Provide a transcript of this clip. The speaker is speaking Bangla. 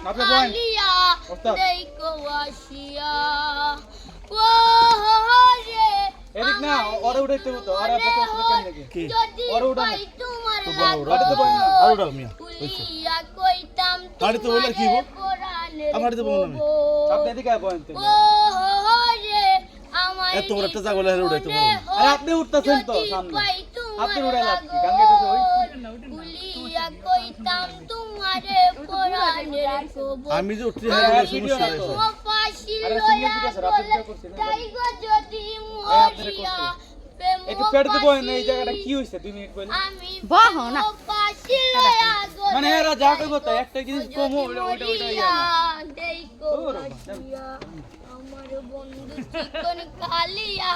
কালিয়া দেখো আসিয়া ও রে এদিক না ওরে উঠাইতে হতো আর আপনি ওরে কেন নাকি কি ওরে উঠাই তোমার আর ওটা মিয়া কুলিয়া কইতাম গাড়ি তো বলে কি গো? কোরআনের আমার তো বললাম না। আপনি এদিকে বলেন তো ও রে আমার এত বড় একটা জাগলে হেরে উঠাইতে পারো না। আরে আপনি উঠতেছেন তো সামনে আপনি উড়াই লাগছি গান গাইতেছে ওই কুলিয়া কইতাম তোমারে কোরআনের খবর আমি যে উঠতে হেরে গেলে সমস্যা আরে হয়েছে ফাঁসি আরে লয়া সিঙ্গেল পিটা স্যার আপনি কি করছেন তাই গো যদি আপনারা মরিয়া করছেন। একটু পেট দিব না এই জায়গাটা কি হইছে 2 মিনিট বলেন আমি ফাঁসি লয়া মানে এরা যা কইব তো একটা জিনিস কম ওটা ইয়া না দেখো ওরে বাবা। আমার বন্ধু চিকন কালিয়া